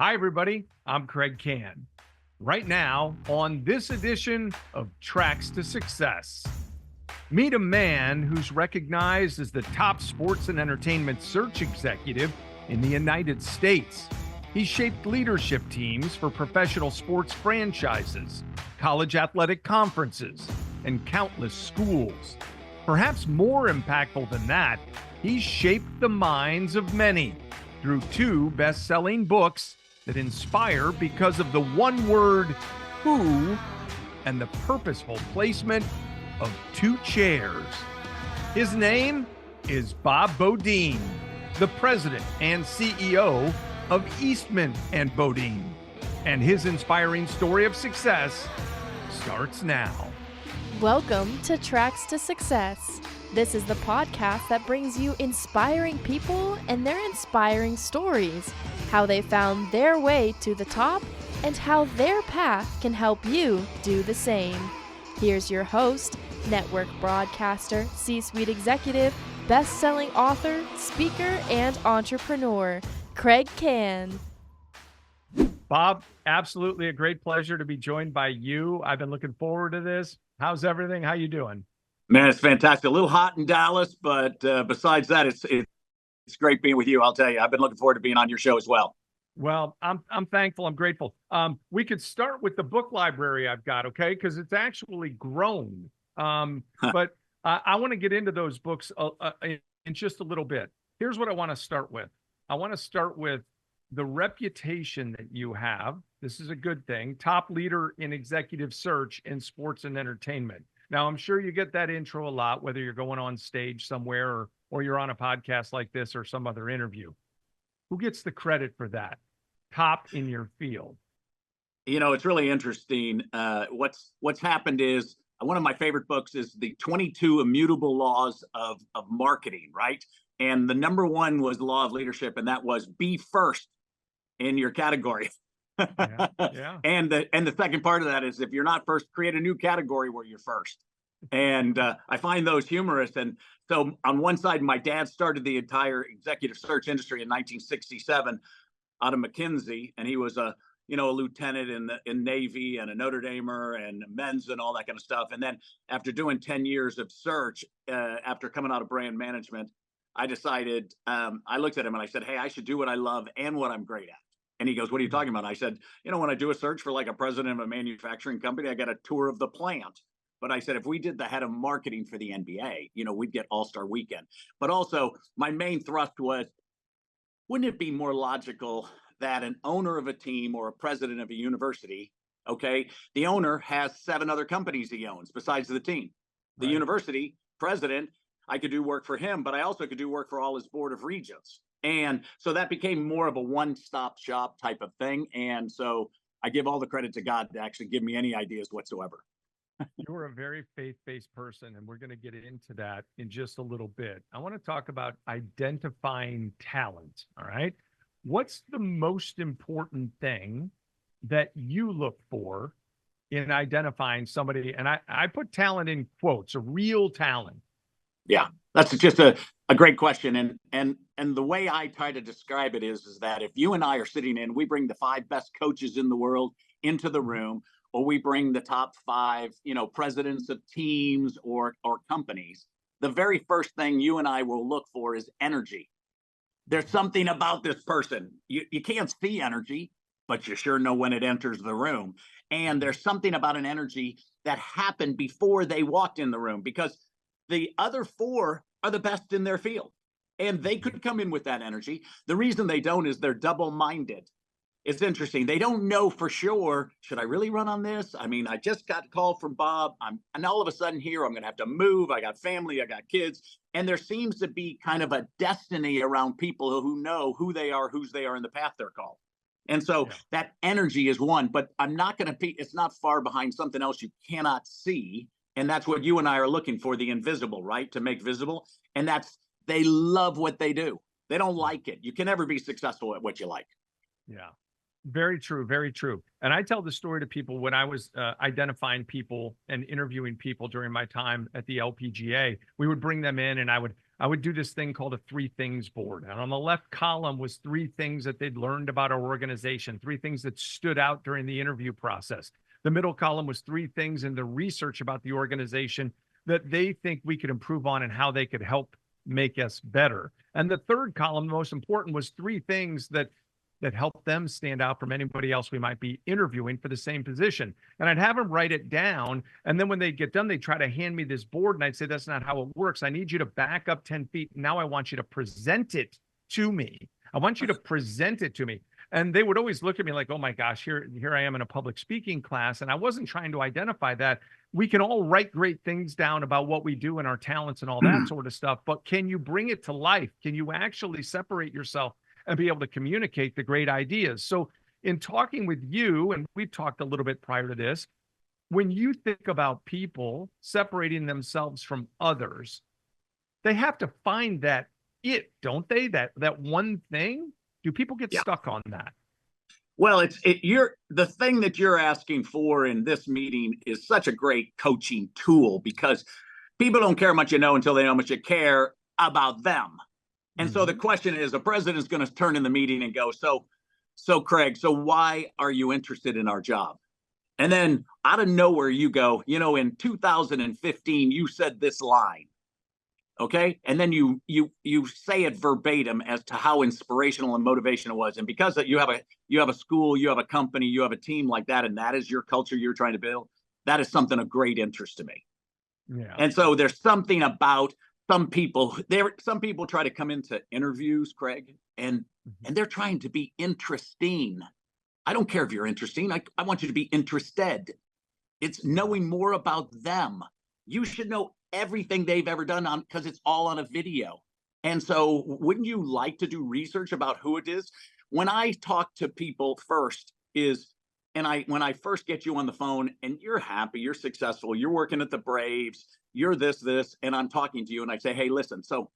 Hi, everybody. I'm Kraig Kann. Right now, on this edition of Tracks to Success, meet a man who's recognized as the top sports and entertainment search executive in the United States. He's shaped leadership teams for professional sports franchises, college athletic conferences, and countless schools. Perhaps more impactful than that, he's shaped the minds of many through two best-selling books that inspire because of the one word who and the purposeful placement of two chairs. His name is Bob Beaudine, the president and CEO of Eastman Beaudine. And his inspiring story of success starts now. Welcome to Tracks to Success. This is the podcast that brings you inspiring people and their inspiring stories, how they found their way to the top, and how their path can help you do the same. Here's your host, network broadcaster, C-suite executive, best-selling author, speaker, and entrepreneur, Kraig Kann. Bob, absolutely a great pleasure to be joined by you. I've been looking forward to this. How's everything? How you doing? Man, it's fantastic. A little hot in Dallas, but besides that, it's great being with you. I'll tell you, I've been looking forward to being on your show as well. Well, I'm thankful. I'm grateful. We could start with the book library I've got, okay? Because it's actually grown. But I want to get into those books in just a little bit. Here's what I want to start with. I want to start with the reputation that you have. This is a good thing. Top leader in executive search in sports and entertainment. Now, I'm sure you get that intro a lot, whether you're going on stage somewhere or you're on a podcast like this or some other interview. Who gets the credit for that? Top in your field. You know, it's really interesting. What's happened is one of my favorite books is the 22 Immutable Laws of Marketing, right? And the number one was the law of leadership, and that was be first in your category. Yeah. And the second part of that is if you're not first, create a new category where you're first. And I find those humorous. And so on one side, my dad started the entire executive search industry in 1967 out of McKinsey, and he was a lieutenant in Navy and a Notre Damer and men's and all that kind of stuff. And then after doing 10 years of search, after coming out of brand management, I decided, I looked at him and I said, hey, I should do what I love and what I'm great at. And he goes, what are you talking about? I said, when I do a search for like a president of a manufacturing company, I got a tour of the plant. But I said, if we did the head of marketing for the NBA, we'd get All-Star Weekend. But also my main thrust was, wouldn't it be more logical that an owner of a team or a president of a university, okay, the owner has 7 other companies he owns besides the team. The university president, I could do work for him, but I also could do work for all his board of regents. And so that became more of a one-stop shop type of thing. And so I give all the credit to God to actually give me any ideas whatsoever. You're a very faith-based person, and we're going to get into that in just a little bit. I want to talk about identifying talent, all right? What's the most important thing that you look for in identifying somebody? And I put talent in quotes, a real talent. Yeah, that's just a great question. And the way I try to describe it is that if you and I are sitting in, we bring the 5 best coaches in the world into the room, or we bring the top 5, presidents of teams or companies, the very first thing you and I will look for is energy. There's something about this person. You can't see energy, but you sure know when it enters the room. And there's something about an energy that happened before they walked in the room, because the other 4 are the best in their field, and they could come in with that energy. The reason they don't is they're double-minded. It's interesting. They don't know for sure, should I really run on this? I mean, I just got a call from Bob. And all of a sudden here, I'm going to have to move. I got family, I got kids. And there seems to be kind of a destiny around people who know who they are, whose they are, in the path they're called. And so that energy is one, but I'm not going to be, it's not far behind something else you cannot see. And that's what you and I are looking for, the invisible, right? To make visible. And that's, they love what they do. They don't like it. You can never be successful at what you like. Yeah. Very true. Very true. And I tell the story to people when I was identifying people and interviewing people during my time at the LPGA. We would bring them in and I would I would do this thing called a 3 things board. And on the left column was 3 things that they'd learned about our organization, 3 things that stood out during the interview process. The middle column was 3 things in the research about the organization that they think we could improve on and how they could help make us better. And the third column, the most important, was 3 things that help them stand out from anybody else we might be interviewing for the same position. And I'd have them write it down. And then when they get done, they try to hand me this board. And I'd say, that's not how it works. I need you to back up 10 feet. Now I want you to present it to me. I want you to present it to me. And they would always look at me like, oh my gosh, here I am in a public speaking class. And I wasn't trying to identify that. We can all write great things down about what we do and our talents and all that sort of stuff. But can you bring it to life? Can you actually separate yourself and be able to communicate the great ideas? So in talking with you, and we've talked a little bit prior to this, when you think about people separating themselves from others, they have to find that don't they? That one thing? Do people get stuck on that? Well, the thing that you're asking for in this meeting is such a great coaching tool, because people don't care how much you know until they know how much you care about them. And so the question is, the president's going to turn in the meeting and go, so Kraig, so why are you interested in our job? And then out of nowhere you go, in 2015, you said this line. Okay. And then you say it verbatim as to how inspirational and motivational it was. And because you have a school, you have a company, you have a team like that, and that is your culture you're trying to build, that is something of great interest to me. Yeah. And so there's something about some people try to come into interviews, Kraig, and they're trying to be interesting. I don't care if you're interesting. I want you to be interested. It's knowing more about them. You should know everything they've ever done because it's all on a video. And so wouldn't you like to do research about who it is? When I talk to people first when I first get you on the phone and you're happy, you're successful, you're working at the Braves, you're this, and I'm talking to you and I say, hey, listen, so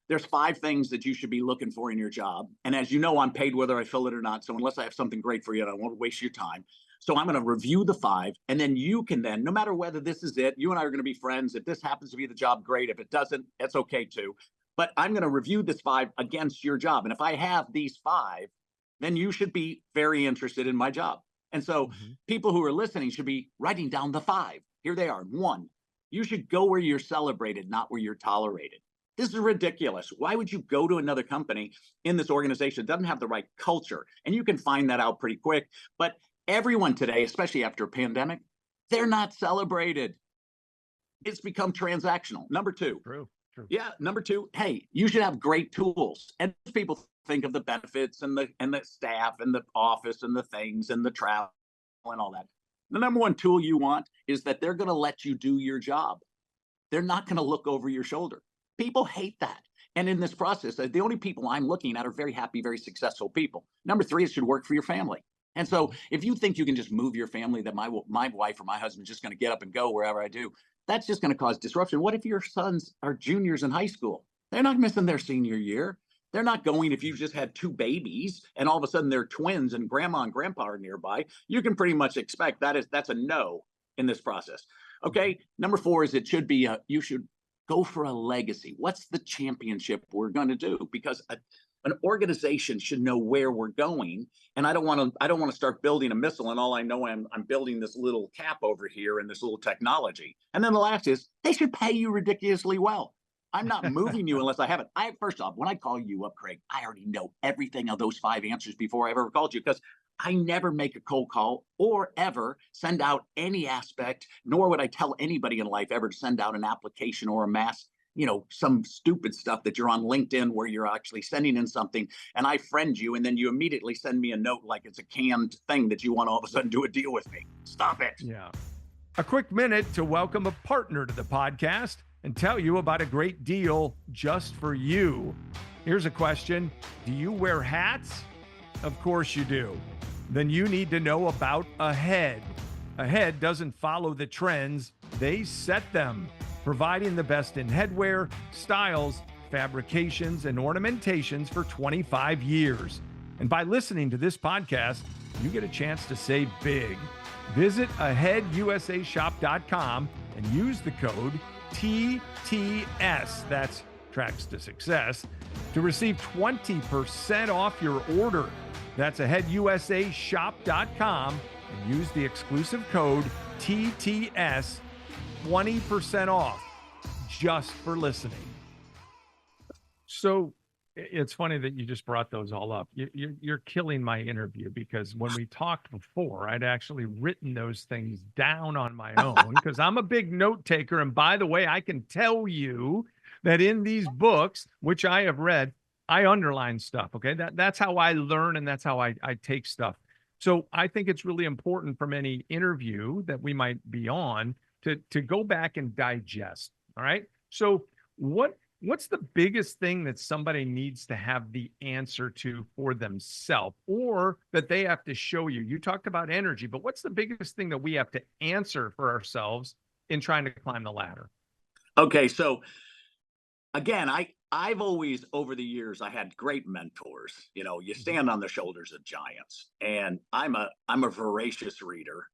there's 5 things that you should be looking for in your job. And as you know, I'm paid whether I fill it or not. So unless I have something great for you, I won't waste your time. So I'm going to review the 5. And then you can no matter whether this is it, you and I are going to be friends. If this happens to be the job, great. If it doesn't, that's okay too. But I'm going to review this 5 against your job. And if I have these 5, then you should be very interested in my job. And so people who are listening should be writing down the 5. Here they are. 1, you should go where you're celebrated, not where you're tolerated. This is ridiculous. Why would you go to another company in this organization that doesn't have the right culture? And you can find that out pretty quick. But everyone today, especially after a pandemic, they're not celebrated. It's become transactional. Number 2. True. Yeah. Number 2, hey, you should have great tools. And people think of the benefits and the staff and the office and the things and the travel and all that. The number 1 tool you want is that they're going to let you do your job. They're not going to look over your shoulder. People hate that. And in this process, the only people I'm looking at are very happy, very successful people. Number 3, it should work for your family. And so if you think you can just move your family, that my wife or my husband is just going to get up and go wherever I do, that's just going to cause disruption. What if your sons are juniors in high school? They're not missing their senior year. They're not going if you've just had 2 babies and all of a sudden they're twins and grandma and grandpa are nearby. You can pretty much expect that's a no in this process. Okay. Number 4 is you should go for a legacy. What's the championship we're going to do? Because an organization should know where we're going. And I don't want to start building a missile and all I know I'm building this little cap over here and this little technology. And then the last is they should pay you ridiculously well. I'm not moving you unless I have it. First off, when I call you up, Kraig, I already know everything of those 5 answers before I've ever called you, because I never make a cold call or ever send out any aspect, nor would I tell anybody in life ever to send out an application or a mass, some stupid stuff that you're on LinkedIn where you're actually sending in something and I friend you and then you immediately send me a note like it's a canned thing that you want to all of a sudden do a deal with me. Stop it. Yeah. A quick minute to welcome a partner to the podcast and tell you about a great deal just for you. Here's a question. Do you wear hats? Of course you do. Then you need to know about Ahead. Ahead doesn't follow the trends, they set them, providing the best in headwear, styles, fabrications, and ornamentations for 25 years. And by listening to this podcast, you get a chance to save big. Visit aheadusashop.com and use the code TTS. That's Tracks to Success, to receive 20% off your order. That's headusashop.com and use the exclusive code TTS, 20% off, just for listening. So it's funny that you just brought those all up. You're killing my interview, because when we talked before, I'd actually written those things down on my own because I'm a big note taker. And by the way, I can tell you that in these books, which I have read, I underline stuff. Okay. That's how I learn, and that's how I take stuff. So I think it's really important from any interview that we might be on to go back and digest. All right. So what's the biggest thing that somebody needs to have the answer to for themselves, or that they have to show you? You talked about energy, but what's the biggest thing that we have to answer for ourselves in trying to climb the ladder? Okay, so again, I've always, over the years, I had great mentors. You know, you stand on the shoulders of giants, and I'm a voracious reader.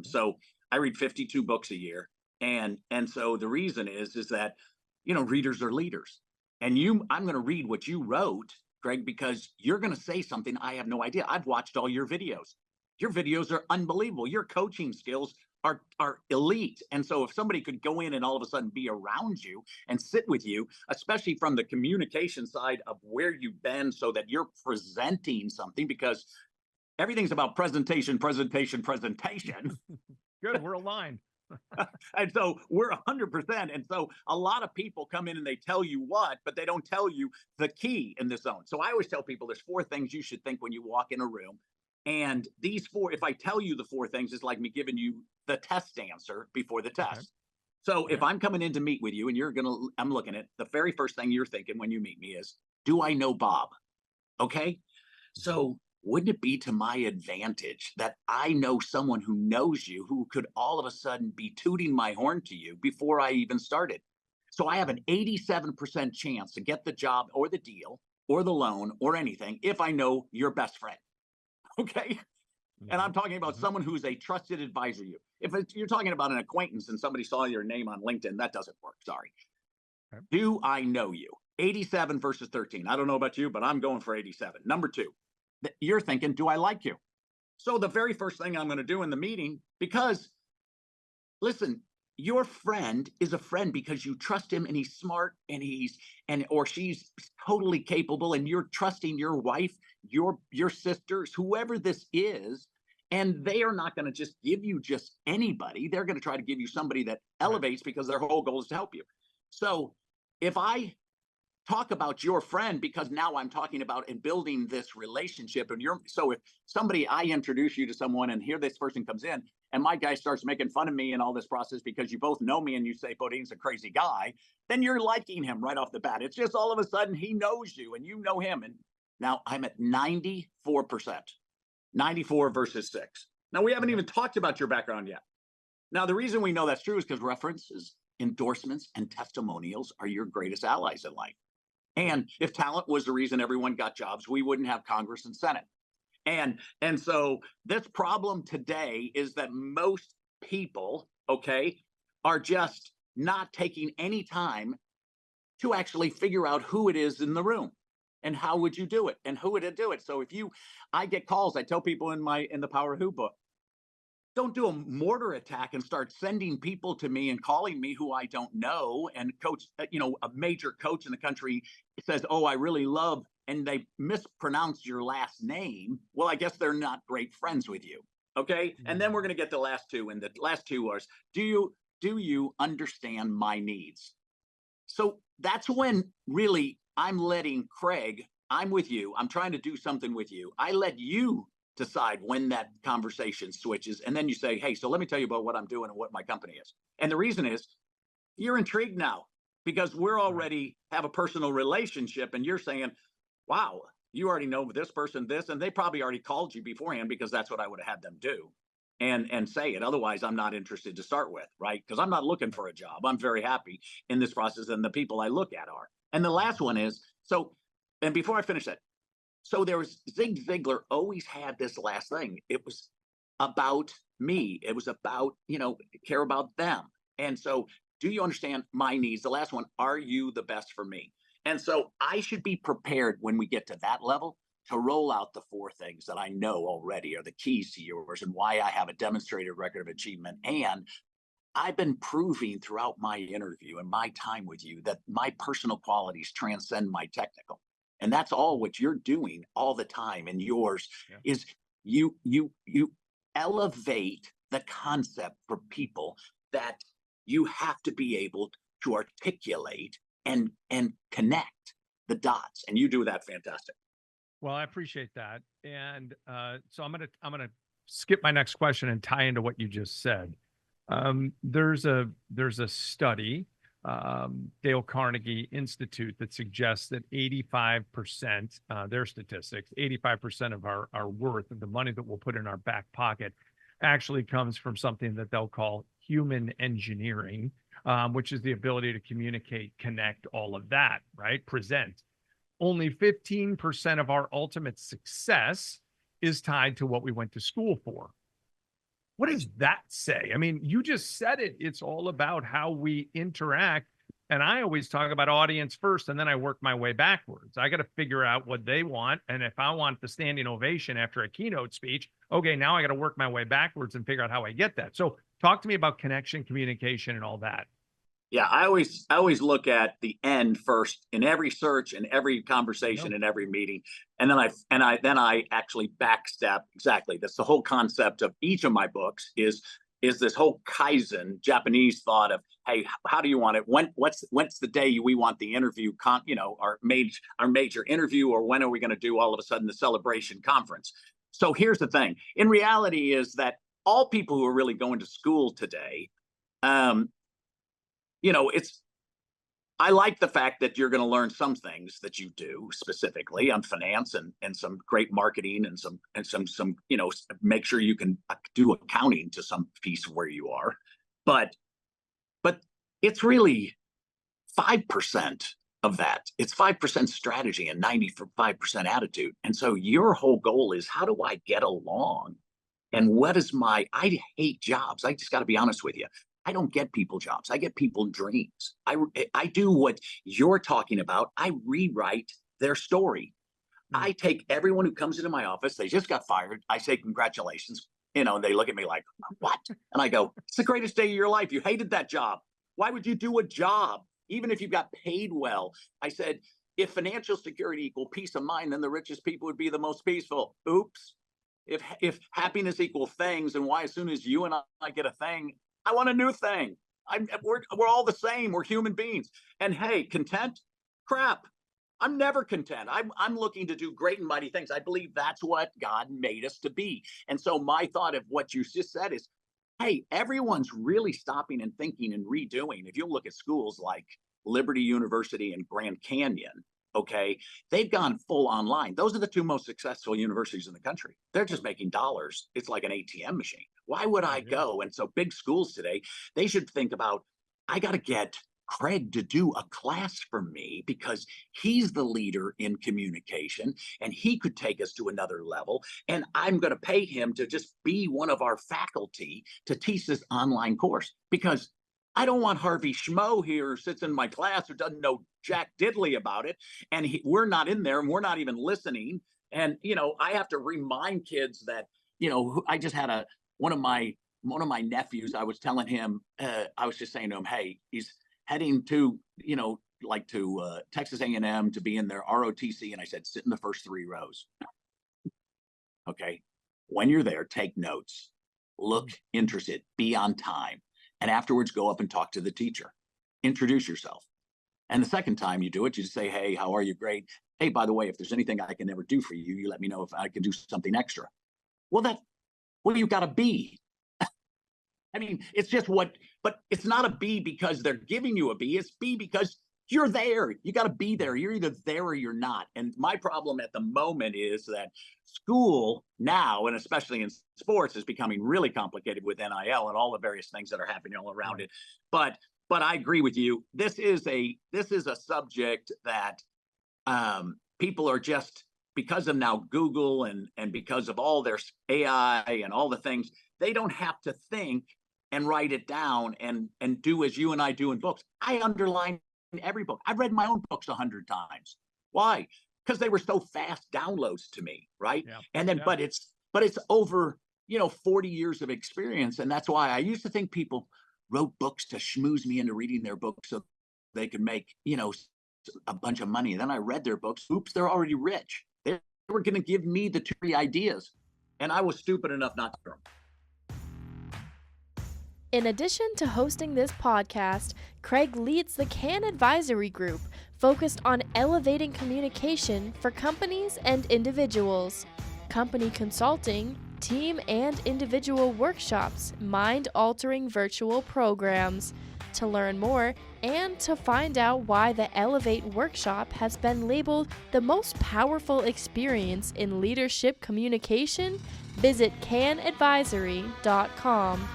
So I read 52 books a year, and so the reason is that, you know, readers are leaders, and I'm going to read what you wrote, Kraig, because you're going to say something I have no idea. I've watched all your videos. Your videos are unbelievable. Your coaching skills are elite. And so if somebody could go in and all of a sudden be around you and sit with you, especially from the communication side of where you've been, so that you're presenting something, because everything's about presentation. Good, we're aligned. And so we're 100%. And so a lot of people come in and they tell you what, but they don't tell you the key in the zone. So I always tell people there's 4 things you should think when you walk in a room. And these 4, if I tell you the 4 things, it's like me giving you the test answer before the test. Okay. So if I'm coming in to meet with you and I'm looking at the very first thing you're thinking when you meet me is, do I know Bob? Okay. So wouldn't it be to my advantage that I know someone who knows you, who could all of a sudden be tooting my horn to you before I even started? So I have an 87% chance to get the job or the deal or the loan or anything if I know your best friend. Okay. And I'm talking about someone who's a trusted advisor to you. If you're talking about an acquaintance and somebody saw your name on LinkedIn, that doesn't work. Sorry. Okay. Do I know you? 87 versus 13. I don't know about you, but I'm going for 87. Number 2, you're thinking, do I like you? So the very first thing I'm going to do in the meeting, because listen, your friend is a friend because you trust him, and he's smart, and or she's totally capable, and you're trusting your wife, your sisters, whoever this is, and they are not going to just give you just anybody. They're going to try to give you somebody that elevates, because their whole goal is to help you. So if I talk about your friend, because now I'm talking about and building this relationship, and so if I introduce you to someone, and here this person comes in, and my guy starts making fun of me and all this process because you both know me and you say Beaudine's a crazy guy, then you're liking him right off the bat. It's just all of a sudden he knows you and you know him. And now I'm at 94%, 94 versus 6. Now we haven't even talked about your background yet. Now the reason we know that's true is because references, endorsements, and testimonials are your greatest allies in life. And if talent was the reason everyone got jobs, we wouldn't have Congress and Senate. And so this problem today is that most people, okay, are just not taking any time to actually figure out who it is in the room and how would you do it and who would it do it. So I get calls, I tell people in the Power Who book, don't do a mortar attack and start sending people to me and calling me who I don't know. And coach, a major coach in the country says, oh, I really love, and they mispronounce your last name. Well, I guess they're not great friends with you. Okay. Mm-hmm. And then we're going to get the last 2. And the last 2 are, do you understand my needs? So that's when really I'm letting Kraig, I'm with you. I'm trying to do something with you. I let you decide when that conversation switches. And then you say, hey, so let me tell you about what I'm doing and what my company is. And the reason is you're intrigued now because we're already have a personal relationship, and you're saying, wow, you already know this person, this, and they probably already called you beforehand, because that's what I would have had them do and say it. Otherwise, I'm not interested to start with, right? Because I'm not looking for a job. I'm very happy in this process, and the people I look at are. And the last one is, and before I finish that, so there was Zig Ziglar always had this last thing. It was about me. It was about, care about them. And so do you understand my needs? The last one, are you the best for me? And so I should be prepared when we get to that level to roll out the 4 things that I know already are the keys to yours and why I have a demonstrated record of achievement. And I've been proving throughout my interview and my time with you that my personal qualities transcend my technical. And that's all what you're doing all the time. And yours is you elevate the concept for people that you have to be able to articulate and connect the dots. And you do that fantastic. Well, I appreciate that. And so I'm gonna skip my next question and tie into what you just said. There's a study, Dale Carnegie Institute, that suggests that 85%, their statistics, 85% of our worth of the money that we'll put in our back pocket actually comes from something that they'll call human engineering, which is the ability to communicate, connect, all of that, right? Present. Only 15% of our ultimate success is tied to what we went to school for. What does that say? I mean, you just said it. It's all about how we interact. And I always talk about audience first, and then I work my way backwards. I got to figure out what they want. And if I want the standing ovation after a keynote speech, okay, now I got to work my way backwards and figure out how I get that. So talk to me about connection, communication, and all that. Yeah, I always look at the end first in every search, in every conversation, in every meeting, and then I actually backstep. Exactly, that's the whole concept of each of my books is this whole Kaizen Japanese thought of, hey, how do you want it? When's the day we want the interview? Our major interview, or when are we going to do all of a sudden the celebration conference? So here's the thing: in reality, is that all people who are really going to school today. I like the fact that you're going to learn some things that you do specifically on finance and some great marketing and some make sure you can do accounting to some piece of where you are, but it's really 5% of that. It's 5% strategy and 95% attitude. And so your whole goal is, how do I get along? And what is I hate jobs. I just got to be honest with you. I don't get people jobs. I get people dreams. I do what you're talking about. I rewrite their story. I take everyone who comes into my office, they just got fired. I say, congratulations. They look at me like, what? And I go, it's the greatest day of your life. You hated that job. Why would you do a job? Even if you got paid well. I said, if financial security equal peace of mind, then the richest people would be the most peaceful. Oops. If happiness equal things, and why as soon as you and I get a thing, I want a new thing. We're all the same. We're human beings. And hey, content? Crap. I'm never content. I'm looking to do great and mighty things. I believe that's what God made us to be. And so my thought of what you just said is, hey, everyone's really stopping and thinking and redoing. If you look at schools like Liberty University and Grand Canyon, okay, they've gone full online. Those are the 2 most successful universities in the country. They're just making dollars. It's like an ATM machine. Why would I go? And so big schools today, they should think about, I got to get Kraig to do a class for me because he's the leader in communication and he could take us to another level. And I'm going to pay him to just be one of our faculty to teach this online course, because I don't want Harvey Schmo here who sits in my class who doesn't know jack diddly about it. And we're not in there and we're not even listening. And, I have to remind kids that, I just had one of my nephews, I was telling him, I was just saying to him, hey, he's heading to, Texas A&M to be in their ROTC. And I said, sit in the first 3 rows. Okay. When you're there, take notes, look interested, be on time. And afterwards, go up and talk to the teacher, introduce yourself. And the second time you do it, you just say, hey, how are you? Great. Hey, by the way, if there's anything I can ever do for you, you let me know if I can do something extra. Well, you've got to be. I mean, it's just but it's not a B because they're giving you a B. It's B because you're there. You got to be there. You're either there or you're not. And my problem at the moment is that school now, and especially in sports, is becoming really complicated with NIL and all the various things that are happening all around it. But I agree with you. This is a subject that people are just, because of now Google and because of all their AI and all the things, they don't have to think and write it down and do as you and I do in books. I underline every book. I've read my own books 100 times. Why? Because they were so fast downloads to me, right? Yeah. And then, Yeah. but it's over 40 years of experience, and that's why I used to think people wrote books to schmooze me into reading their books so they could make a bunch of money. And then I read their books. Oops, they're already rich. They were going to give me the 2 ideas, and I was stupid enough not to. In addition to hosting this podcast, Kraig leads the Kann Advisory Group, focused on elevating communication for companies and individuals. Company consulting, team and individual workshops, mind-altering virtual programs. To learn more and to find out why the Elevate workshop has been labeled the most powerful experience in leadership communication, visit cannadvisory.com.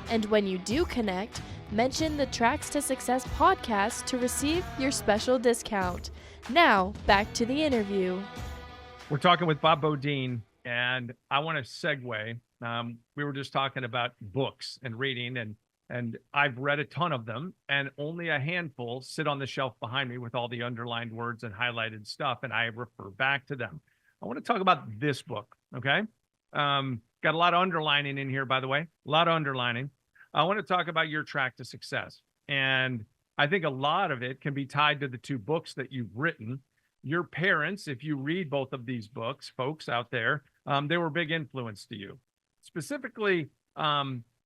And when you do connect, mention the Tracks to Success podcast to receive your special discount. Now, back to the interview. We're talking with Bob Beaudine, and I want to segue. We were just talking about books and reading, and I've read a ton of them, and only a handful sit on the shelf behind me with all the underlined words and highlighted stuff, and I refer back to them. I want to talk about this book, okay? Got a lot of underlining in here, by the way, a lot of underlining. I want to talk about your track to success. And I think a lot of it can be tied to the 2 books that you've written. Your parents, if you read both of these books, folks out there, they were a big influence to you. Specifically,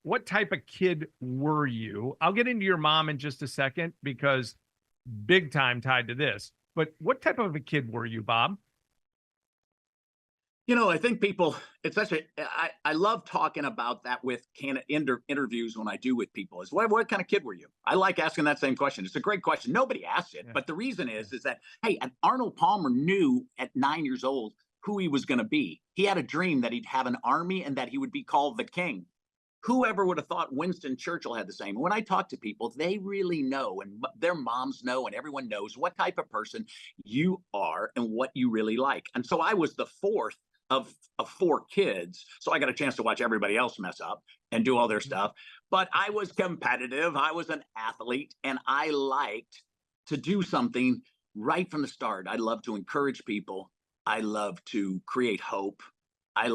what type of kid were you? I'll get into your mom in just a second because big time tied to this. But what type of a kid were you, Bob? I think people, I love talking about that with interviews when I do with people is what kind of kid were you? I like asking that same question. It's a great question. Nobody asks it, but the reason is that, hey, Arnold Palmer knew at 9 years old who he was going to be. He had a dream that he'd have an army and that he would be called the king. Whoever would have thought Winston Churchill had the same? When I talk to people, they really know, and their moms know, and everyone knows what type of person you are and what you really like. And so I was the fourth of 4 kids. So I got a chance to watch everybody else mess up and do all their stuff. But I was competitive. I was an athlete, and I liked to do something right from the start. I love to encourage people. I love to create hope. I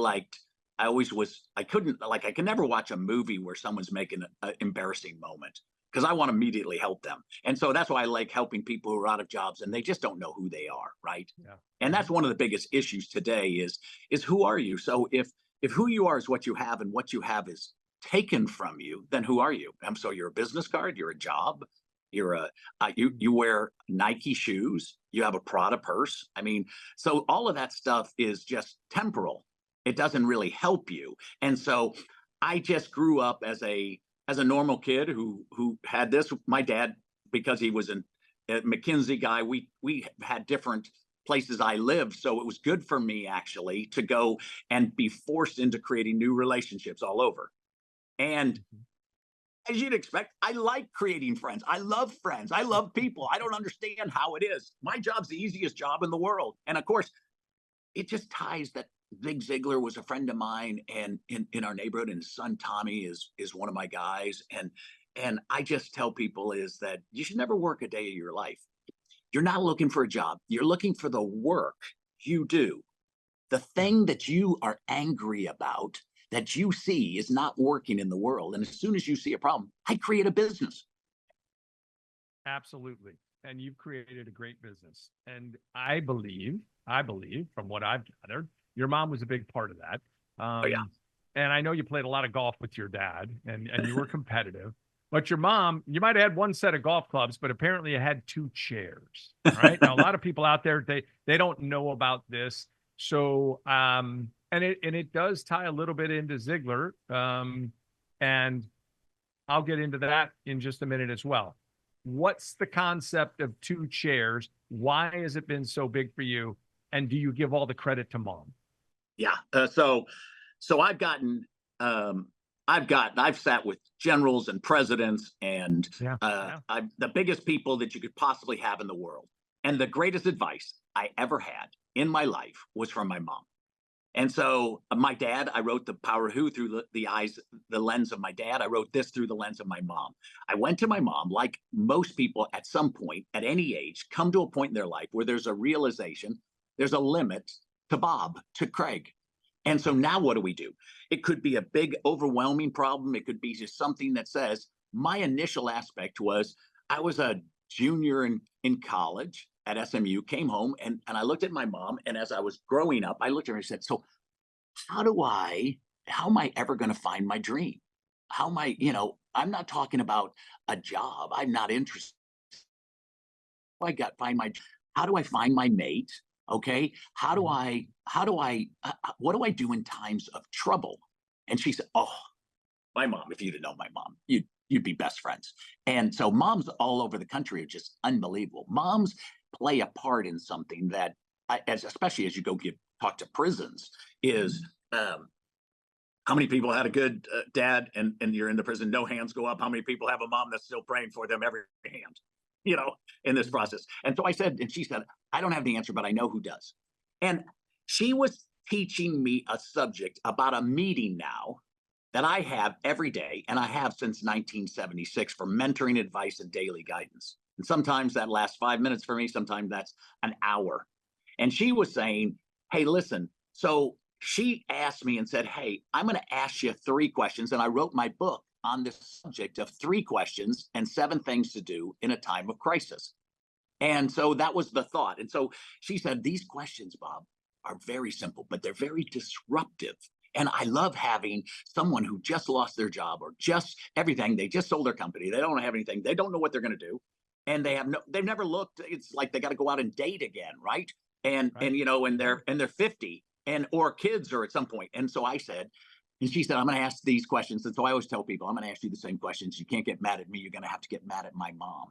could never watch a movie where someone's making an embarrassing moment because I want to immediately help them. And so that's why I like helping people who are out of jobs and they just don't know who they are, right? Yeah. And that's one of the biggest issues today is who are you? So if who you are is what you have and what you have is taken from you, then who are you? So you're a business card, you're a job, you're you wear Nike shoes, you have a Prada purse. So all of that stuff is just temporal. It doesn't really help you. And so I just grew up as a normal kid who had this. My dad, because he was a McKinsey guy, we had different places I lived. So it was good for me actually to go and be forced into creating new relationships all over. And as you'd expect, I like creating friends. I love friends. I love people. I don't understand how it is. My job's the easiest job in the world. And of course, it just ties that Zig Ziglar was a friend of mine and in our neighborhood, and his son Tommy is one of my guys. And I just tell people is that you should never work a day of your life. You're not looking for a job. You're looking for the work you do. The thing that you are angry about that you see is not working in the world. And as soon as you see a problem, I create a business. Absolutely. And you've created a great business. And I believe from what I've gathered, your mom was a big part of that. Yeah. And I know you played a lot of golf with your dad and you were competitive, but your mom, you might have had one set of golf clubs, but apparently you had 2 chairs. All right. Now, a lot of people out there, they don't know about this. So, and it does tie a little bit into Ziegler. And I'll get into that in just a minute as well. What's the concept of 2 chairs? Why has it been so big for you? And do you give all the credit to mom? Yeah. So I've sat with generals and presidents and the biggest people that you could possibly have in the world. And the greatest advice I ever had in my life was from my mom. And so my dad, I wrote The Power Who through the lens of my dad. I wrote this through the lens of my mom. I went to my mom, like most people at some point at any age, come to a point in their life where there's a realization, there's a limit to Bob, to Kraig. And so now what do? It could be a big, overwhelming problem. It could be just something that says, my initial aspect was I was a junior in college at SMU, came home, and I looked at my mom. And as I was growing up, I looked at her and said, so how am I ever going to find my dream? How am I, I'm not talking about a job. I'm not interested. How do I find my mate? Okay. What do I do in times of trouble? And she said, oh, my mom, if you'd have known my mom, you'd be best friends. And so moms all over the country are just unbelievable. Moms play a part in something that, especially as you go talk to prisons, is how many people had a good dad and you're in the prison, no hands go up. How many people have a mom that's still praying for them, every hand, in this process? And so I said, and she said, I don't have the answer, but I know who does. And she was teaching me a subject about a meeting now that I have every day, and I have since 1976, for mentoring, advice, and daily guidance. And sometimes that lasts 5 minutes for me, sometimes that's an hour. And she was saying, hey, listen, so she asked me and said, hey, I'm going to ask you 3 questions. And I wrote my book on this subject of 3 questions and 7 things to do in a time of crisis. And so that was the thought. And so she said, these questions, Bob, are very simple, but they're very disruptive. And I love having someone who just lost their job or just everything. They just sold their company. They don't have anything. They don't know what they're going to do. And they've never looked. It's like they got to go out and date again. Right. And they're 50 or kids or at some point. And so I said, and she said, I'm going to ask these questions. And so I always tell people, I'm going to ask you the same questions. You can't get mad at me. You're going to have to get mad at my mom.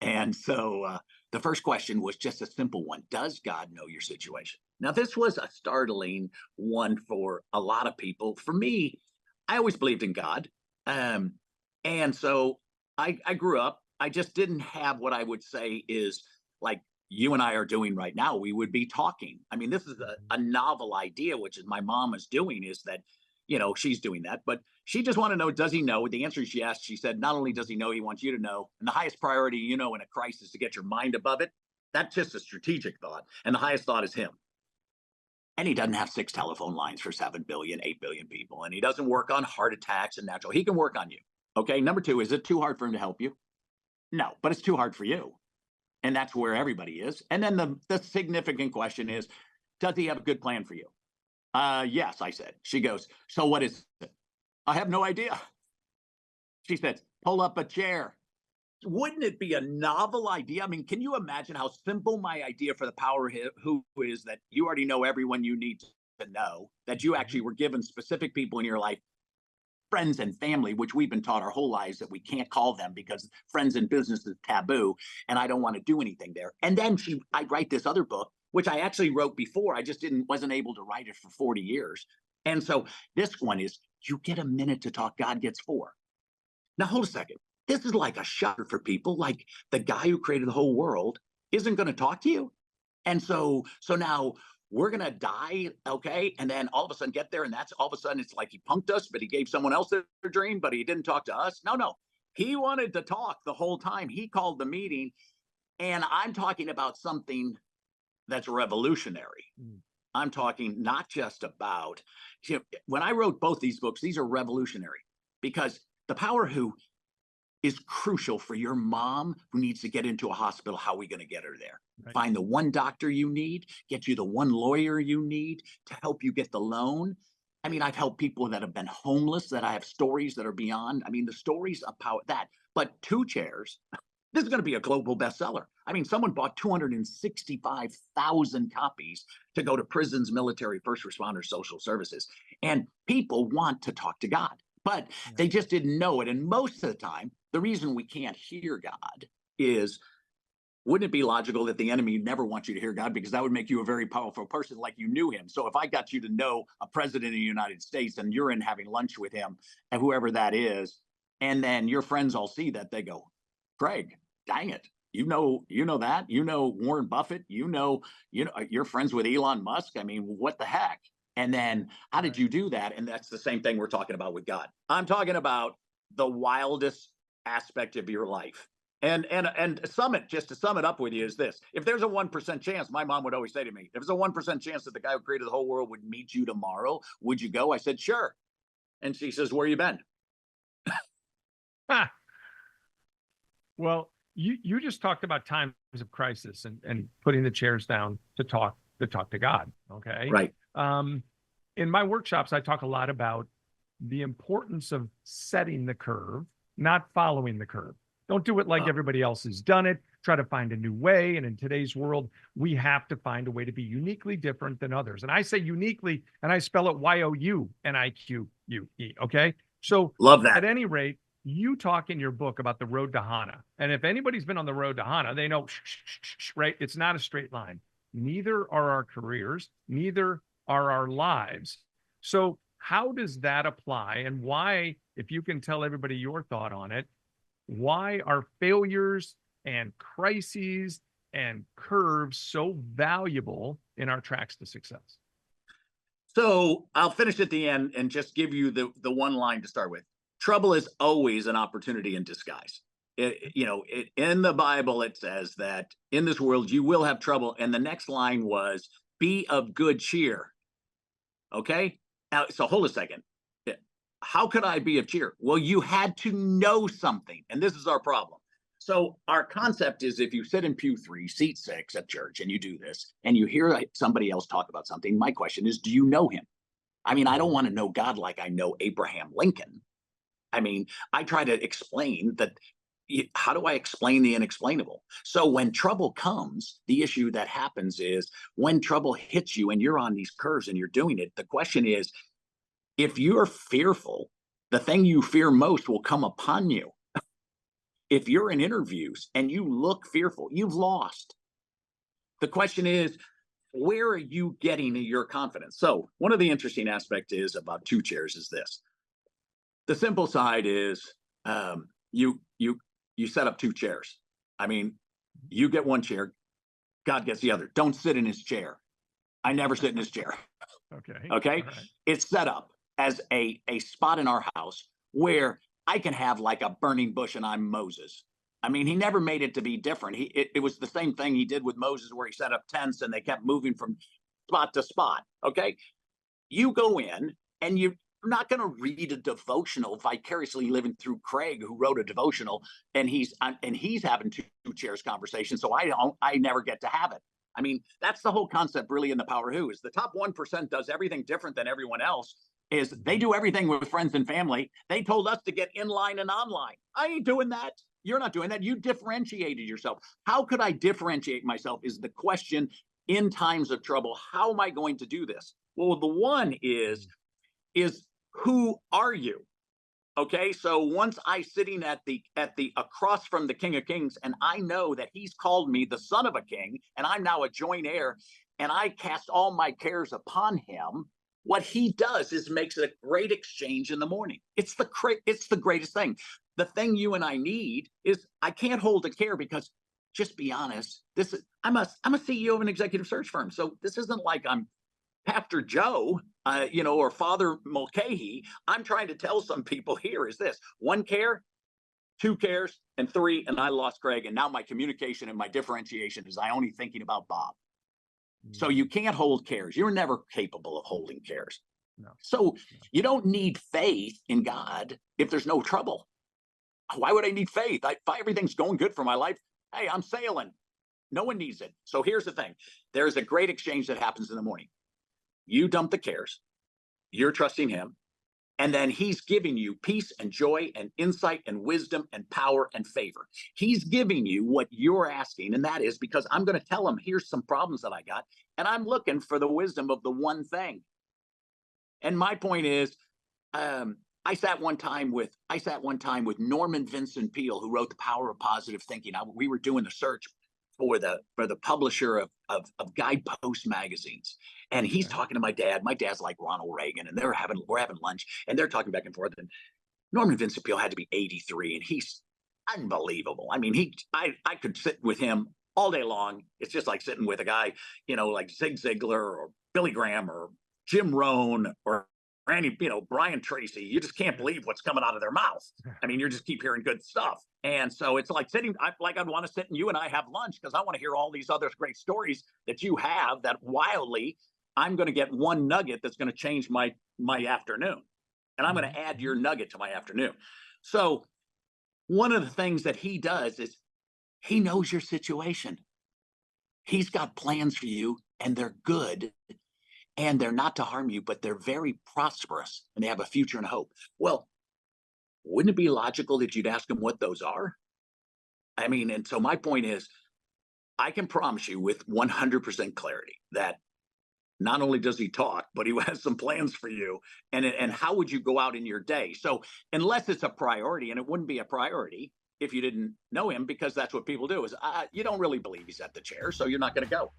And so the first question was just a simple one. Does God know your situation? Now, this was a startling one for a lot of people. For me, I always believed in God. And so I grew up. I just didn't have what I would say is like you and I are doing right now. We would be talking. I mean, this is a novel idea, which is my mom is doing, is that, she's doing that. But she just wanted to know, does he know? The answer she asked, she said, not only does he know, he wants you to know. And the highest priority, in a crisis, to get your mind above it. That's just a strategic thought. And the highest thought is him. And he doesn't have 6 telephone lines for 7 billion, 8 billion people. And he doesn't work on heart attacks and natural. He can work on you. Okay. Number 2, is it too hard for him to help you? No, but it's too hard for you. And that's where everybody is. And then the significant question is, does he have a good plan for you? Yes, I said. She goes, so what is it? I have no idea. She said, pull up a chair. Wouldn't it be a novel idea? I mean, can you imagine how simple my idea for the power who is, that you already know everyone you need to know, that you actually were given specific people in your life, friends and family, which we've been taught our whole lives that we can't call them because friends and business is taboo, and I don't want to do anything there. And then I write this other book, which I actually wrote before. I just wasn't able to write it for 40 years. And so this one is, you get a minute to talk, God gets 4. Now, hold a second. This is like a shocker for people. Like, the guy who created the whole world isn't going to talk to you. And so now we're going to die. Okay. And then all of a sudden get there. And that's all of a sudden, it's like he punked us, but he gave someone else their dream, but he didn't talk to us. No. He wanted to talk the whole time. He called the meeting. And I'm talking about something that's revolutionary. I'm talking not just about, when I wrote both these books, these are revolutionary, because The Power Who is crucial for your mom who needs to get into a hospital. How are we going to get her there? Right. Find the one doctor you need, get you the one lawyer you need to help you get the loan. I mean, I've helped people that have been homeless, that I have stories that are beyond. I mean, the stories of that. But 2 chairs, this is going to be a global bestseller. I mean, someone bought 265,000 copies to go to prisons, military, first responders, social services. And people want to talk to God, but they just didn't know it. And most of the time, the reason we can't hear God is, wouldn't it be logical that the enemy never wants you to hear God, because that would make you a very powerful person, like you knew him. So if I got you to know a president of the United States and you're in having lunch with him, and whoever that is, and then your friends all see that, they go, Kraig, dang it. You know that, Warren Buffett, you're friends with Elon Musk. I mean, what the heck? And then how did Right. you do that? And that's the same thing we're talking about with God. I'm talking about the wildest aspect of your life. And just to sum it up with you is this: if there's a 1% chance, my mom would always say to me, if there's a 1% chance that the guy who created the whole world would meet you tomorrow, would you go? I said, sure. And she says, where you been? Ha! Well, you just talked about times of crisis and putting the chairs down to talk to God. Okay. Right. In my workshops, I talk a lot about the importance of setting the curve, not following the curve. Don't do it like everybody else has done it. Try to find a new way. And in today's world, we have to find a way to be uniquely different than others. And I say uniquely, and I spell it Younique. Okay. So Love that. at any rate, you talk in your book about the road to Hana. And if anybody's been on the road to Hana, they know, right? It's not a straight line. Neither are our careers, neither are our lives. So how does that apply? And why, if you can tell everybody your thought on it, why are failures and crises and curves so valuable in our tracks to success? So I'll finish at the end and just give you the one line to start with. Trouble is always an opportunity in disguise. In the Bible, it says that in this world you will have trouble. And the next line was, be of good cheer. Okay. Now, so hold a second. How could I be of cheer? Well, you had to know something. And this is our problem. So our concept is, if you sit in pew 3, seat 6 at church, and you do this, and you hear somebody else talk about something, my question is, do you know him? I mean, I don't want to know God like I know Abraham Lincoln. I mean, I try to explain that. How do I explain the unexplainable? So when trouble comes, the issue that happens is when trouble hits you and you're on these curves and you're doing it, the question is, if you're fearful, the thing you fear most will come upon you. If you're in interviews and you look fearful, you've lost. The question is, where are you getting your confidence? So one of the interesting aspects is about 2 chairs is this. The simple side is you set up 2 chairs. I mean, you get 1 chair, God gets the other. Don't sit in his chair. I never sit in his chair. Okay. Okay. All right. It's set up as a spot in our house where I can have like a burning bush and I'm Moses. I mean, he never made it to be different. It was the same thing he did with Moses, where he set up tents and they kept moving from spot to spot. Okay. You go in and you're not going to read a devotional vicariously living through Kraig, who wrote a devotional, and he's having 2 chairs conversation. So I never get to have it. I mean, that's the whole concept really in the Power Who is the top 1% does everything different than everyone else. Is they do everything with friends and family. They told us to get in line and online. I ain't doing that. You're not doing that. You differentiated yourself. How could I differentiate myself is the question in times of trouble. How am I going to do this? Well, the one is who are you? Okay, so once I sitting at the across from the King of Kings, and I know that he's called me the son of a king, and I'm now a joint heir, and I cast all my cares upon him. What he does is makes it a great exchange in the morning. It's the greatest thing. The thing you and I need is I can't hold a care because, just be honest, I'm a CEO of an executive search firm, so this isn't like I'm Pastor Joe, or Father Mulcahy. I'm trying to tell some people here is this: 1 care, 2 cares, and 3, and I lost Kraig. And now my communication and my differentiation is I only thinking about Bob. So you can't hold cares. You're never capable of holding cares. No. So you don't need faith in God if there's no trouble. Why would I need faith? If everything's going good for my life, hey, I'm sailing. No one needs it. So here's the thing. There's a great exchange that happens in the morning. You dump the cares, you're trusting him, and then he's giving you peace and joy and insight and wisdom and power and favor. He's giving you what you're asking, and that is because I'm going to tell him, here's some problems that I got, and I'm looking for the wisdom of the one thing. And my point is, I sat one time with Norman Vincent Peale, who wrote The Power of Positive Thinking. We were doing the search for the publisher of Guidepost magazines, and he's talking to my dad. My dad's like Ronald Reagan, and we're having lunch, and they're talking back and forth. And Norman Vincent Peale had to be 83, and he's unbelievable. I mean, I could sit with him all day long. It's just like sitting with a guy, like Zig Ziglar or Billy Graham or Jim Rohn or Randy, Brian Tracy, you just can't believe what's coming out of their mouth. I mean, you just keep hearing good stuff. And so it's like I'd want to sit and you and I have lunch because I want to hear all these other great stories that you have that wildly I'm going to get one nugget that's going to change my afternoon. And I'm going to add your nugget to my afternoon. So one of the things that he does is he knows your situation. He's got plans for you and they're good. And they're not to harm you, but they're very prosperous and they have a future and hope. Well, wouldn't it be logical that you'd ask them what those are? I mean, and so my point is, I can promise you with 100% clarity that not only does he talk, but he has some plans for you. And how would you go out in your day? So unless it's a priority, and it wouldn't be a priority if you didn't know him, because that's what people do is you don't really believe he's at the chair, so you're not going to go.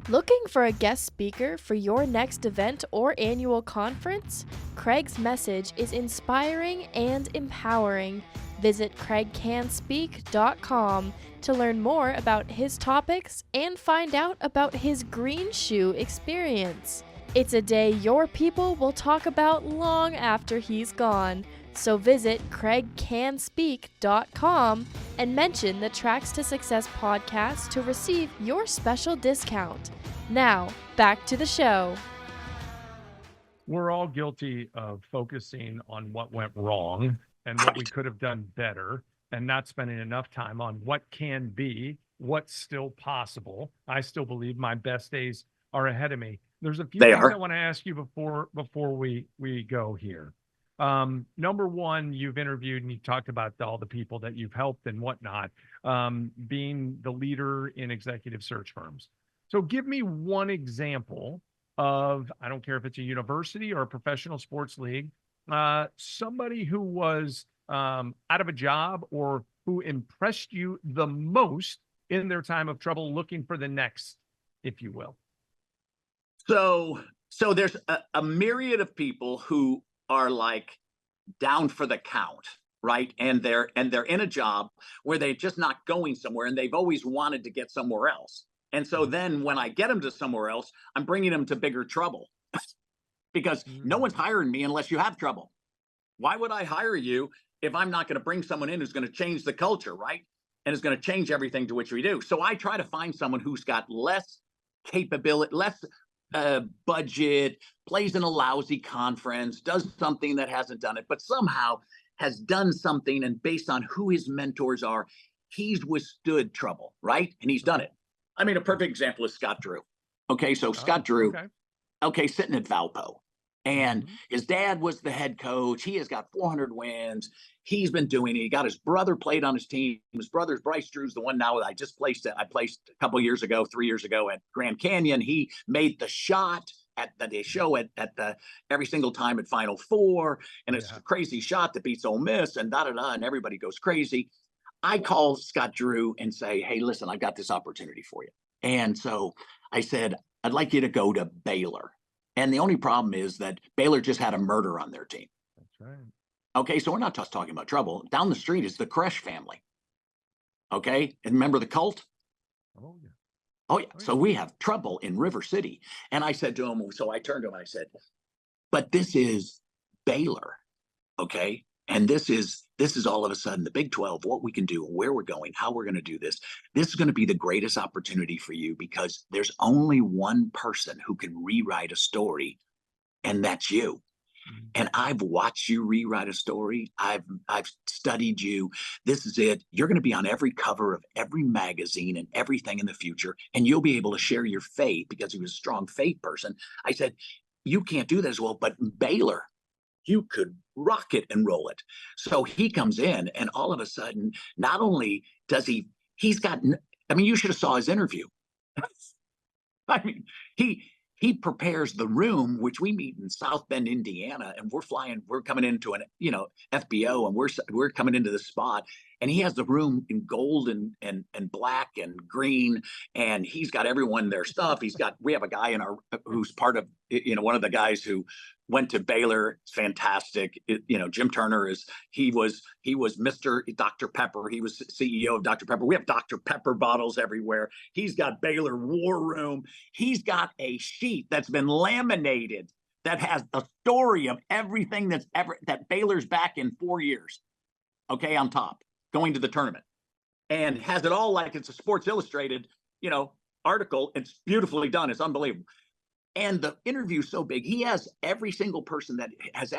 Looking for a guest speaker for your next event or annual conference? Kraig's message is inspiring and empowering. Visit kraigcanspeak.com to learn more about his topics and find out about his green shoe experience. It's a day your people will talk about long after he's gone. So visit kraigcanspeak.com and mention the Tracks to Success podcast to receive your special discount. Now, back to the show. We're all guilty of focusing on what went wrong and what we could have done better and not spending enough time on what can be, what's still possible. I still believe my best days are ahead of me. There's a few things I want to ask you before we go here. Number one, you've interviewed and you've talked about all the people that you've helped and whatnot, being the leader in executive search firms. So give me one example of, I don't care if it's a university or a professional sports league, somebody who was out of a job or who impressed you the most in their time of trouble, looking for the next, if you will. So there's a myriad of people who are like down for the count, right? And they're in a job where they're just not going somewhere and they've always wanted to get somewhere else. And so then when I get them to somewhere else, I'm bringing them to bigger trouble because no one's hiring me unless you have trouble. Why would I hire you if I'm not going to bring someone in who's going to change the culture, right? And is going to change everything to which we do. So I try to find someone who's got less capability, less budget, plays in a lousy conference, does something that hasn't done it, but somehow has done something. And based on who his mentors are, he's withstood trouble, right? And he's done it. I mean, a perfect example is Scott Drew. Okay, so Scott Drew, sitting at Valpo. And his dad was the head coach. He has got 400 wins. He's been doing it. He got his brother played on his team. His brother, Bryce Drew's the one now that I placed a couple years ago, 3 years ago at Grand Canyon. He made the shot at the show at the every single time at Final Four. And it's a crazy shot that beats Ole Miss and and everybody goes crazy. I call Scott Drew and say, hey, listen, I've got this opportunity for you. And so I said, I'd like you to go to Baylor. And the only problem is that Baylor just had a murder on their team. That's right. Okay, so we're not just talking about trouble. Down the street is the Koresh family. Okay, and remember the cult? Oh, yeah. Oh, yeah. So we have trouble in River City. And I said to him, so I turned to him and I said, but this is Baylor, okay? And this is all of a sudden the Big 12, what we can do, where we're going, how we're going to do this. This is going to be the greatest opportunity for you because there's only one person who can rewrite a story, and that's you. And I've watched you rewrite a story. I've studied you. This is it. You're going to be on every cover of every magazine and everything in the future, and you'll be able to share your faith because he was a strong faith person. I said, you can't do that as well, but Baylor, you could rock it and roll it. So he comes in and all of a sudden, not only does he's got, I mean, you should have saw his interview. I mean, he prepares the room, which we meet in South Bend, Indiana, and we're coming into an, FBO, and we're coming into the spot, and he has the room in gold and black and green, and he's got everyone their stuff. We have a guy who's part of, one of the guys who went to Baylor. It's fantastic. Jim Turner he was Mr. Dr. Pepper. He was CEO of Dr. Pepper. We have Dr. Pepper bottles everywhere. He's got Baylor War Room. He's got a sheet that's been laminated that has a story of everything that Baylor's back in 4 years. Okay, on top, going to the tournament, and has it all like it's a Sports Illustrated, article. It's beautifully done. It's unbelievable. And the interview is so big. He has every single person that has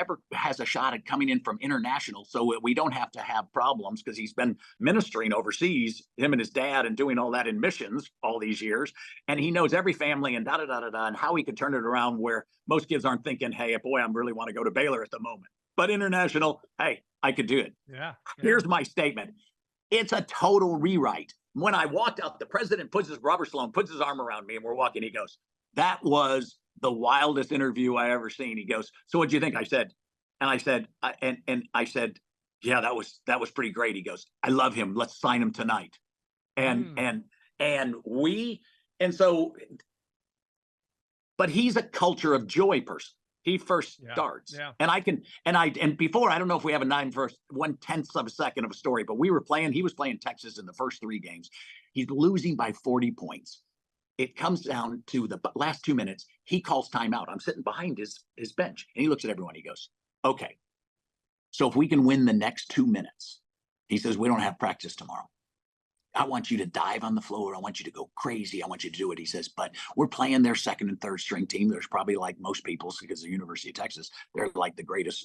a shot at coming in from international, so we don't have to have problems, because he's been ministering overseas, him and his dad, and doing all that in missions all these years. And he knows every family and and how he could turn it around where most kids aren't thinking, hey, boy, I really want to go to Baylor at the moment. But international, hey, I could do it. Yeah. Here's my statement. It's a total rewrite. When I walked out, the president Robert Sloan puts his arm around me, and we're walking. He goes, that was the wildest interview I ever seen. He goes, so what'd you think? I said, yeah, that was pretty great. He goes, I love him. Let's sign him tonight. But he's a culture of joy person. He first starts. Yeah. And before, I don't know if we have a 1/10 of a second of a story, but he was playing Texas in the first 3 games. He's losing by 40 points. It comes down to the last 2 minutes. He calls timeout. I'm sitting behind his bench, and he looks at everyone. He goes, okay, so if we can win the next 2 minutes, he says, we don't have practice tomorrow. I want you to dive on the floor. I want you to go crazy. I want you to do it. He says, but we're playing their second and third string team. There's probably, like most people's, because the University of Texas, they're like the greatest,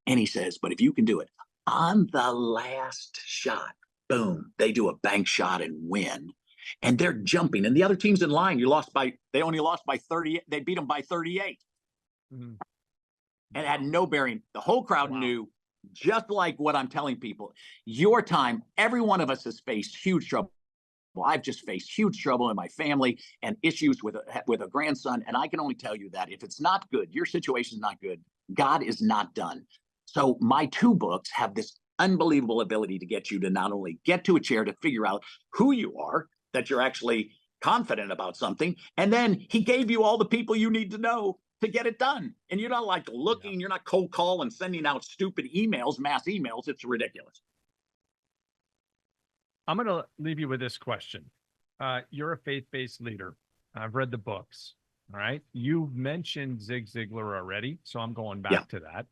And he says, but if you can do it on the last shot, boom, they do a bank shot and win. And they're jumping, and the other team's in line. They only lost by 30. They beat them by 38. Mm-hmm. And it had no bearing. The whole crowd knew, just like what I'm telling people, your time, every one of us has faced huge trouble. I've just faced huge trouble in my family and issues with a grandson. And I can only tell you that if it's not good, your situation is not good, God is not done. So my 2 books have this unbelievable ability to get you to not only get to a chair to figure out who you are, that you're actually confident about something. And then he gave you all the people you need to know to get it done. And you're not like looking, you're not cold call and sending out stupid emails, mass emails. It's ridiculous. I'm going to leave you with this question. You're a faith-based leader. I've read the books. All right. You've mentioned Zig Ziglar already, so I'm going back to that.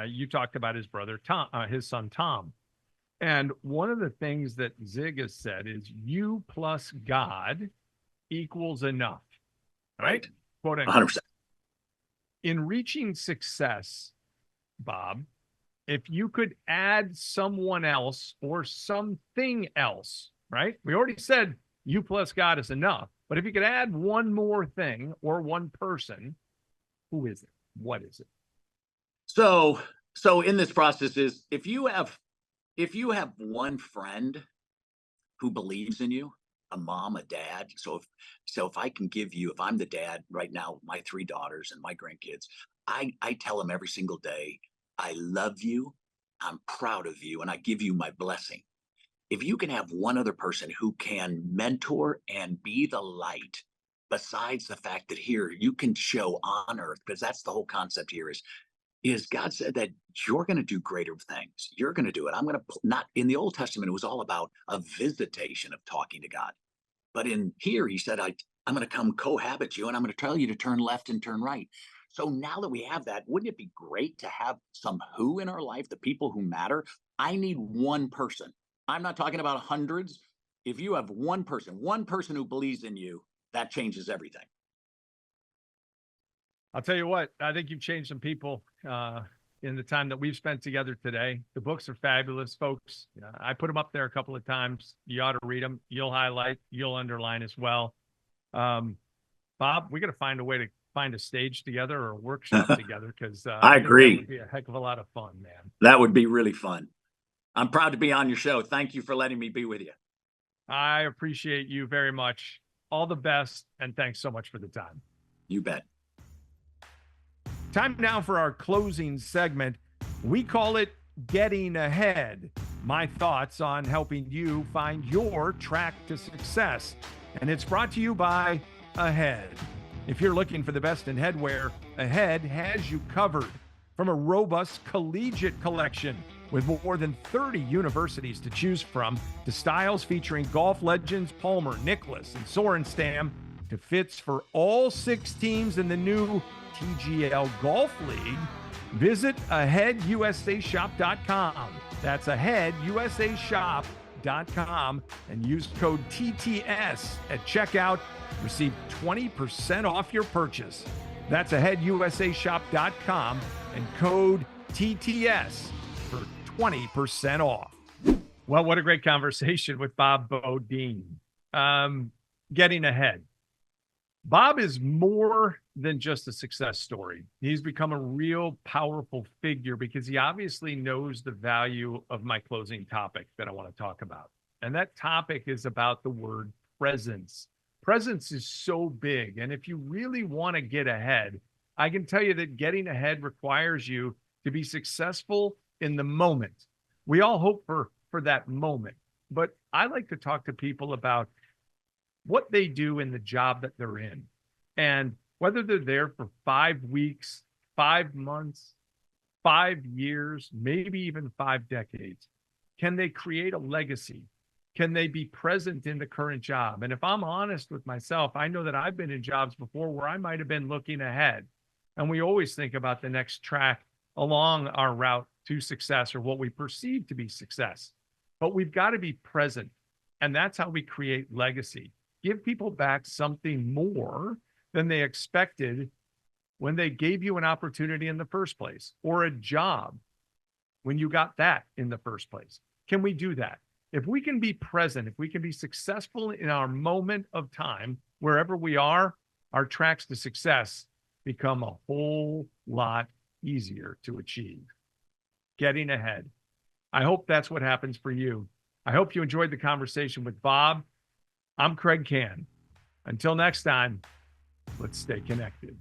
You talked about his brother, Tom, his son, Tom. And one of the things that Zig has said is you plus God equals enough. Right? Quote unquote. 100%. In reaching success, Bob, if you could add someone else or something else, right? We already said you plus God is enough, but if you could add one more thing or one person, who is it? What is it? So in this process is if you have one friend who believes in you, a mom, a dad. So if I can give you, if I'm the dad right now, my 3 daughters and my grandkids, I tell them every single day, I love you, I'm proud of you, and I give you my blessing. If you can have one other person who can mentor and be the light, besides the fact that here you can show on earth, because that's the whole concept here is God said that you're going to do greater things. You're going to do it. I'm going to not in the Old Testament, it was all about a visitation of talking to God. But in here, he said, I'm going to come cohabit you, and I'm going to tell you to turn left and turn right. So now that we have that, wouldn't it be great to have some who in our life, the people who matter? I need one person. I'm not talking about hundreds. If you have one person who believes in you, that changes everything. I'll tell you what, I think you've changed some people in the time that we've spent together today. The books are fabulous, folks. I put them up there a couple of times. You ought to read them. You'll highlight, you'll underline as well. Bob, we got to find a way to find a stage together or a workshop together, because I agree. That would be a heck of a lot of fun, man. That would be really fun. I'm proud to be on your show. Thank you for letting me be with you. I appreciate you very much. All the best, and thanks so much for the time. You bet. Time now for our closing segment. We call it Getting Ahead. My thoughts on helping you find your track to success. And it's brought to you by Ahead. If you're looking for the best in headwear, Ahead has you covered. From a robust collegiate collection with more than 30 universities to choose from, to styles featuring golf legends Palmer, Nicklaus, and Sorenstam, to fits for all 6 teams in the new TGL Golf League, visit aheadusashop.com. That's aheadusashop.com and use code TTS at checkout. Receive 20% off your purchase. That's aheadusashop.com and code TTS for 20% off. Well, what a great conversation with Bob Beaudine. Getting ahead. Bob is more than just a success story. He's become a real powerful figure because he obviously knows the value of my closing topic that I want to talk about. And that topic is about the word presence. Presence is so big. And if you really want to get ahead, I can tell you that getting ahead requires you to be successful in the moment. We all hope for that moment. But I like to talk to people about what they do in the job that they're in. And whether they're there for 5 weeks, 5 months, 5 years, maybe even 5 decades, can they create a legacy? Can they be present in the current job? And if I'm honest with myself, I know that I've been in jobs before where I might have been looking ahead. And we always think about the next track along our route to success or what we perceive to be success. But we've got to be present. And that's how we create legacy. Give people back something more than they expected when they gave you an opportunity in the first place, or a job when you got that in the first place. Can we do that? If we can be present, if we can be successful in our moment of time, wherever we are, our tracks to success become a whole lot easier to achieve. Getting ahead. I hope that's what happens for you. I hope you enjoyed the conversation with Bob. I'm Kraig Kann. Until next time, let's stay connected.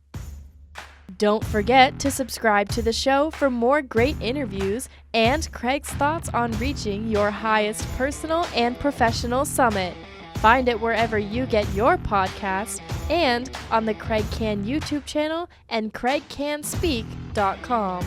Don't forget to subscribe to the show for more great interviews and Kraig's thoughts on reaching your highest personal and professional summit. Find it wherever you get your podcasts and on the Kraig Kann YouTube channel and kraigcanspeak.com.